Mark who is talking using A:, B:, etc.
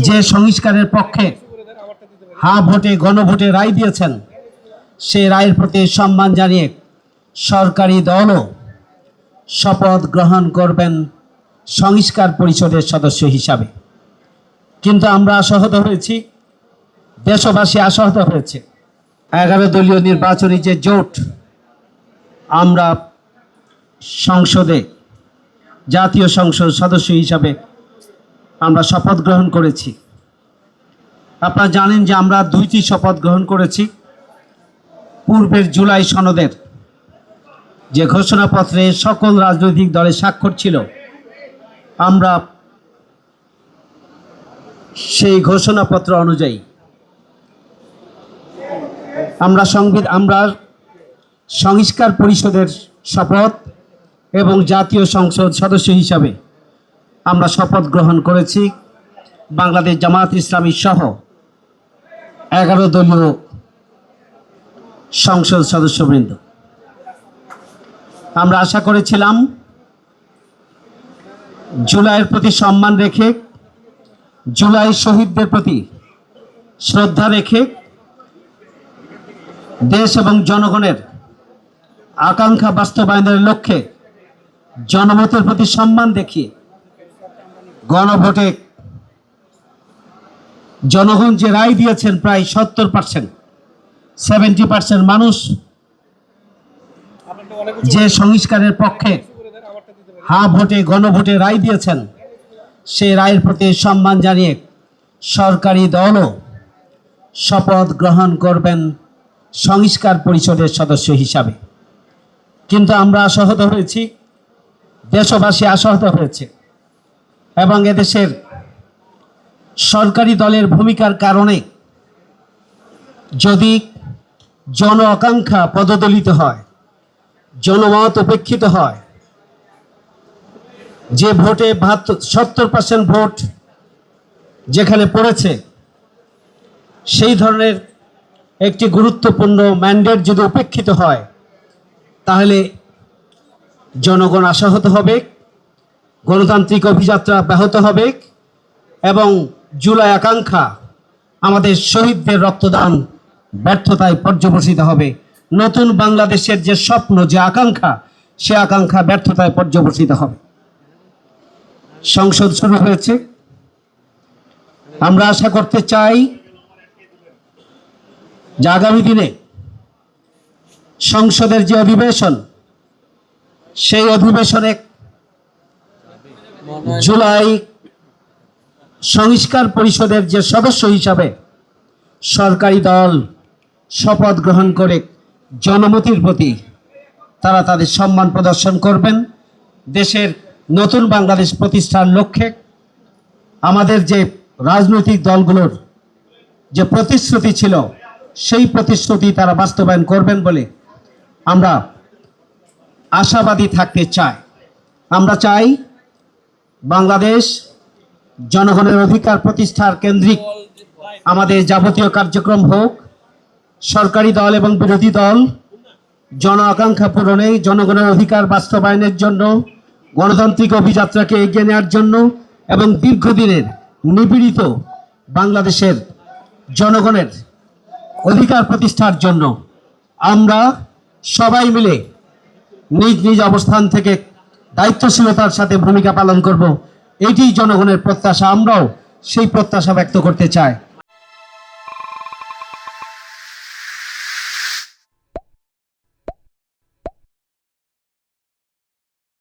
A: যে সংস্কারের পক্ষে ভোটে গণভোটে রায় দিয়েছেন, সেই রায়ের প্রতি সম্মান জানিয়ে সরকারি দলও শপথ গ্রহণ করবেন সংস্কার পরিষদের সদস্য হিসাবে। কিন্তু আমরা আশাহত হয়েছি, দেশবাসী আশাহত হয়েছে। 11 দলীয় নির্বাচনী যে জোট, আমরা সংসদে জাতীয় সংসদ সদস্য হিসাবে আমরা শপথ গ্রহণ করেছি। আপনারা জানেন যে আমরা 2টি শপথ গ্রহণ করেছি। পূর্বের জুলাই সনদের যে ঘোষণাপত্রে সকল রাজনৈতিক দলের স্বাক্ষর ছিল, আমরা সেই ঘোষণাপত্র অনুযায়ী আমরা সংস্কার পরিষদের শপথ এবং জাতীয় সংসদ সদস্য হিসাবে আমরা শপথ গ্রহণ করেছি। বাংলাদেশ জামায়াত ইসলামী সহ 11 দলীয় সংসদ সদস্যবৃন্দ আমরা আশা করেছিলাম জুলাইয়ের প্রতি সম্মান রেখে, জুলাই শহীদদের প্রতি শ্রদ্ধা রেখে, দেশ এবং জনগণের আকাঙ্ক্ষা বাস্তবায়নের লক্ষ্যে জনমতের প্রতি সম্মান দেখিয়ে গণভোটে জনগণ যে রায় দিয়েছেন, প্রায় 70% মানুষ যে সংস্কারের পক্ষে ভোটে গণভোটে রায় দিয়েছেন, সেই রায়ের প্রতি সম্মান জানিয়ে সরকারি দলও শপথ গ্রহণ করবেন সংস্কার পরিষদের সদস্য হিসাবে। কিন্তু আমরা আশাহত হয়েছি, দেশবাসী আশাহত হয়েছে, এবং এদেশের সরকারি দলের ভূমিকার কারণে যদি জন আকাঙ্ক্ষা পদদলিত হয়, জনমত উপেক্ষিত হয়, যে ভোটে 70% ভোট যেখানে পড়েছে, সেই ধরনের একটি গুরুত্বপূর্ণ ম্যান্ডেট যদি উপেক্ষিত হয়, তাহলে জনগণ আশাহত হবে, গণতান্ত্রিক অভিযাত্রা ব্যাহত হবে এবং জুলাই আকাঙ্ক্ষা, আমাদের শহীদদের রক্তদান ব্যর্থতায় পর্যবসিত হবে। নতুন বাংলাদেশের যে স্বপ্ন, যে আকাঙ্ক্ষা, সে আকাঙ্ক্ষা ব্যর্থতায় পর্যবসিত হবে। সংসদ শুরু হয়েছে। আমরা আশা করতে চাই যে আগামী দিনে সংসদের যে অধিবেশন, সেই অধিবেশনে জুলাই সংস্কার পরিষদের যে সদস্য হিসাবে সরকারি দল শপথ গ্রহণ করে জনমতির প্রতি তারা তাদের সম্মান প্রদর্শন করবেন। দেশের নতুন বাংলাদেশ প্রতিষ্ঠার লক্ষ্যে আমাদের যে রাজনৈতিক দলগুলোর যে প্রতিশ্রুতি ছিল, সেই প্রতিশ্রুতি তারা বাস্তবায়ন করবেন বলে আমরা আশাবাদী থাকতে চাই। আমরা চাই বাংলাদেশ জনগণের অধিকার প্রতিষ্ঠার কেন্দ্রিক আমাদের যাবতীয় কার্যক্রম হোক। সরকারি দল এবং বিরোধী দল জন আকাঙ্ক্ষা পূরণে, জনগণের অধিকার বাস্তবায়নের জন্য, গণতান্ত্রিক অভিযাত্রাকে এগিয়ে নেওয়ার জন্য এবং দীর্ঘদিনের নিপীড়িত বাংলাদেশের জনগণের অধিকার প্রতিষ্ঠার জন্য আমরা সবাই মিলে নিজ নিজ অবস্থান থেকে দায়িত্বশীলতার সাথে ভূমিকা পালন করব। এটি জনগণের প্রত্যাশা। আমরাও সেই প্রত্যাশা ব্যক্ত করতে চাই।